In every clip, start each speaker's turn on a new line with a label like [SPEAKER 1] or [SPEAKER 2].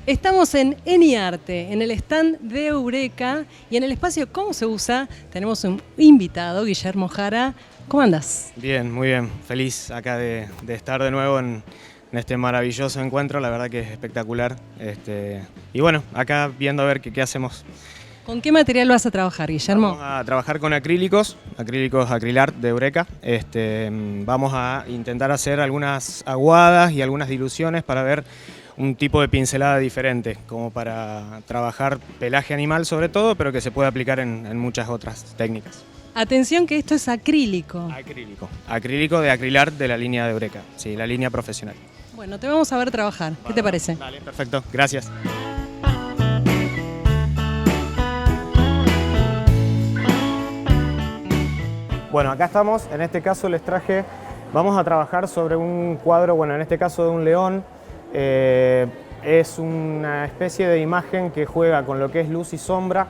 [SPEAKER 1] Estamos en EniArte, en el stand de Eureka y en el espacio ¿Cómo se usa? Tenemos un invitado, Guillermo Jara. ¿Cómo andás?
[SPEAKER 2] Bien, muy bien. Feliz acá de estar de nuevo en este maravilloso encuentro. La verdad que es espectacular. Y bueno, acá viendo a ver qué hacemos.
[SPEAKER 1] ¿Con qué material vas a trabajar, Guillermo?
[SPEAKER 2] Vamos a trabajar con acrílicos Acrilart de Eureka. Vamos a intentar hacer algunas aguadas y algunas diluciones para ver un tipo de pincelada diferente, como para trabajar pelaje animal sobre todo, pero que se puede aplicar en muchas otras técnicas.
[SPEAKER 1] Atención que esto es acrílico.
[SPEAKER 2] Acrílico de Acrilart de la línea de Eureka, sí, la línea profesional.
[SPEAKER 1] Bueno, te vamos a ver trabajar. ¿Qué te parece?
[SPEAKER 2] Vale, perfecto, gracias. Bueno, acá estamos, en este caso les traje, vamos a trabajar sobre un cuadro, bueno, en este caso de un león. Es una especie de imagen que juega con lo que es luz y sombra.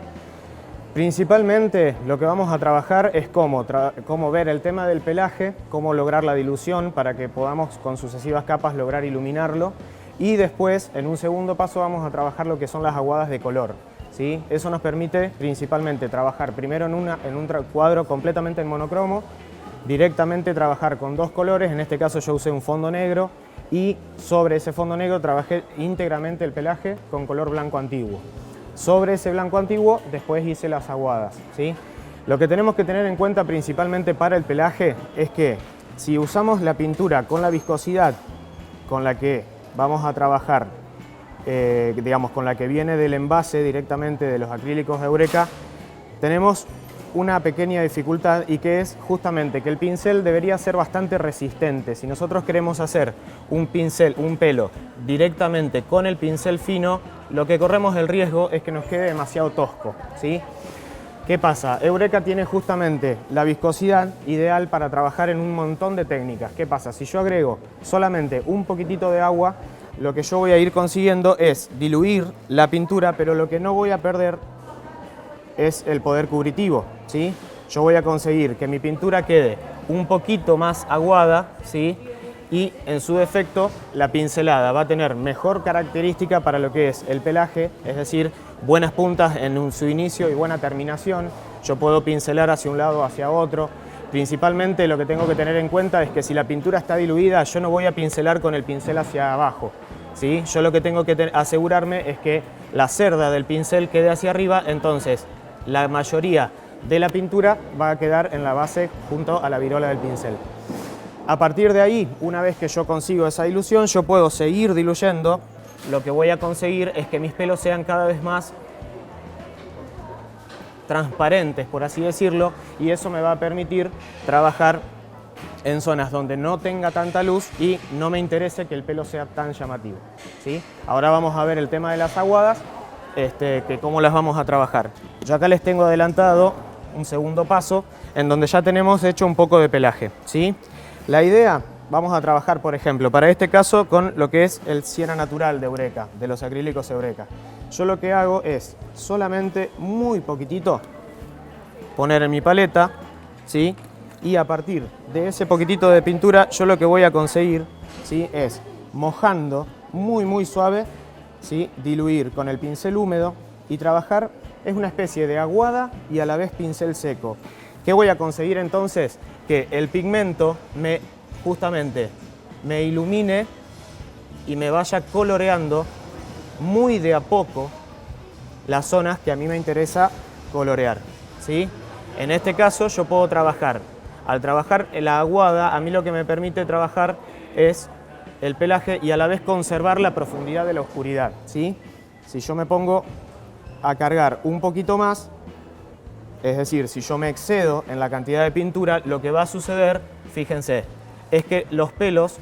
[SPEAKER 2] Principalmente lo que vamos a trabajar es cómo ver el tema del pelaje, cómo lograr la dilución para que podamos con sucesivas capas lograr iluminarlo. Y después, en un segundo paso, vamos a trabajar lo que son las aguadas de color. ¿Sí? Eso nos permite principalmente trabajar primero en un cuadro completamente en monocromo, directamente trabajar con dos colores, en este caso yo usé un fondo negro y sobre ese fondo negro trabajé íntegramente el pelaje con color blanco antiguo. Sobre ese blanco antiguo después hice las aguadas. ¿Sí? Lo que tenemos que tener en cuenta principalmente para el pelaje es que si usamos la pintura con la viscosidad con la que vamos a trabajar, digamos, con la que viene del envase directamente de los acrílicos de Eureka, tenemos una pequeña dificultad y que es justamente que el pincel debería ser bastante resistente. Si nosotros queremos hacer un pelo directamente con el pincel fino, lo que corremos el riesgo es que nos quede demasiado tosco, ¿sí? ¿Qué pasa? Eureka tiene justamente la viscosidad ideal para trabajar en un montón de técnicas. ¿Qué pasa? Si yo agrego solamente un poquitito de agua, lo que yo voy a ir consiguiendo es diluir la pintura, pero lo que no voy a perder es el poder cubritivo, ¿sí? Yo voy a conseguir que mi pintura quede un poquito más aguada, ¿sí? Y en su defecto la pincelada va a tener mejor característica para lo que es el pelaje, es decir, buenas puntas en su inicio y buena terminación. Yo puedo pincelar hacia un lado o hacia otro. Principalmente lo que tengo que tener en cuenta es que si la pintura está diluida, yo no voy a pincelar con el pincel hacia abajo, ¿sí? Yo lo que tengo que asegurarme es que la cerda del pincel quede hacia arriba, entonces la mayoría de la pintura va a quedar en la base junto a la virola del pincel. A partir de ahí, una vez que yo consigo esa dilución, yo puedo seguir diluyendo. Lo que voy a conseguir es que mis pelos sean cada vez más transparentes, por así decirlo, y eso me va a permitir trabajar en zonas donde no tenga tanta luz y no me interese que el pelo sea tan llamativo, ¿sí? Ahora vamos a ver el tema de las aguadas, que cómo las vamos a trabajar. Yo acá les tengo adelantado un segundo paso en donde ya tenemos hecho un poco de pelaje, ¿sí? La idea, vamos a trabajar, por ejemplo, para este caso con lo que es el siena natural de Eureka, de los acrílicos Eureka. Yo lo que hago es solamente muy poquitito poner en mi paleta, ¿sí? Y a partir de ese poquitito de pintura, yo lo que voy a conseguir, ¿sí? Es mojando muy suave, ¿sí? Diluir con el pincel húmedo y trabajar, es una especie de aguada y a la vez pincel seco. ¿Qué voy a conseguir entonces? Que el pigmento justamente me ilumine y me vaya coloreando muy de a poco las zonas que a mí me interesa colorear, ¿sí? En este caso yo puedo trabajar, al trabajar la aguada, a mí lo que me permite trabajar es el pelaje y a la vez conservar la profundidad de la oscuridad, ¿sí? Si yo me pongo a cargar un poquito más, es decir, si yo me excedo en la cantidad de pintura, lo que va a suceder, fíjense, es que los pelos,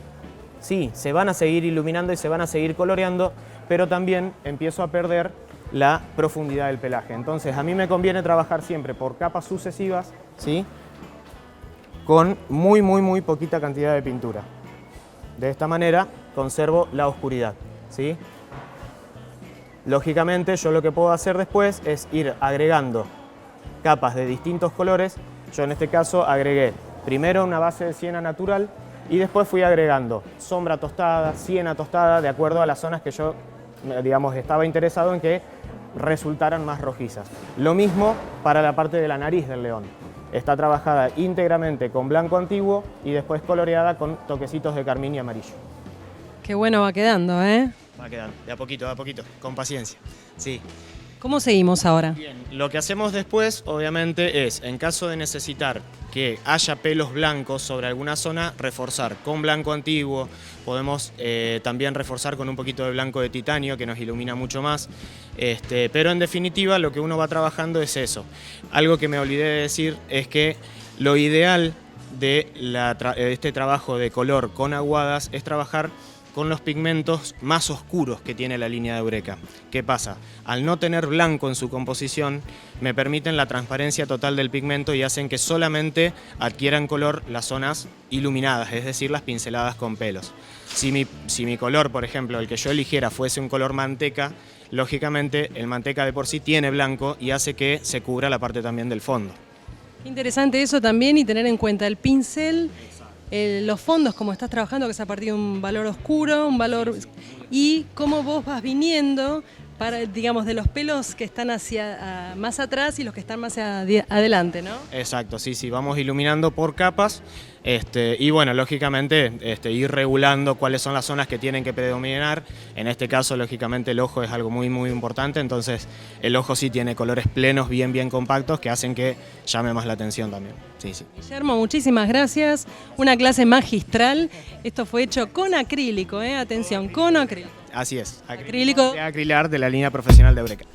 [SPEAKER 2] sí, se van a seguir iluminando y se van a seguir coloreando, pero también empiezo a perder la profundidad del pelaje. Entonces, a mí me conviene trabajar siempre por capas sucesivas, ¿sí? Con muy poquita cantidad de pintura. De esta manera conservo la oscuridad, ¿sí? Lógicamente, yo lo que puedo hacer después es ir agregando capas de distintos colores. Yo en este caso agregué primero una base de siena natural y después fui agregando sombra tostada, siena tostada, de acuerdo a las zonas que yo digamos, estaba interesado en que resultaran más rojizas. Lo mismo para la parte de la nariz del león. Está trabajada íntegramente con blanco antiguo y después coloreada con toquecitos de carmín y amarillo.
[SPEAKER 1] Qué bueno va quedando, ¿eh?
[SPEAKER 2] Va quedando, de a poquito, con paciencia. Sí.
[SPEAKER 1] ¿Cómo seguimos ahora?
[SPEAKER 2] Bien, lo que hacemos después, obviamente, es, en caso de necesitar que haya pelos blancos sobre alguna zona, reforzar con blanco antiguo. Podemos también reforzar con un poquito de blanco de titanio, que nos ilumina mucho más. Pero en definitiva, lo que uno va trabajando es eso. Algo que me olvidé de decir es que lo ideal de este trabajo de color con aguadas es trabajar con los pigmentos más oscuros que tiene la línea de Eureka. ¿Qué pasa? Al no tener blanco en su composición, me permiten la transparencia total del pigmento y hacen que solamente adquieran color las zonas iluminadas, es decir, las pinceladas con pelos. Si mi color, por ejemplo, el que yo eligiera fuese un color manteca, lógicamente el manteca de por sí tiene blanco y hace que se cubra la parte también del fondo.
[SPEAKER 1] Interesante eso también y tener en cuenta el pincel, los fondos, como estás trabajando, que es a partir de un valor oscuro, un valor y cómo vos vas viniendo para, digamos, de los pelos que están hacia más atrás y los que están más adelante, ¿no?
[SPEAKER 2] Exacto, sí, vamos iluminando por capas y bueno, lógicamente ir regulando cuáles son las zonas que tienen que predominar. En este caso, lógicamente, el ojo es algo muy importante, entonces el ojo sí tiene colores plenos, bien compactos, que hacen que llame más la atención también. Sí.
[SPEAKER 1] Guillermo, muchísimas gracias. Una clase magistral. Esto fue hecho con acrílico, atención, con acrílico.
[SPEAKER 2] Así es,
[SPEAKER 1] acrílico
[SPEAKER 2] de acrilar de la línea profesional de Eureka.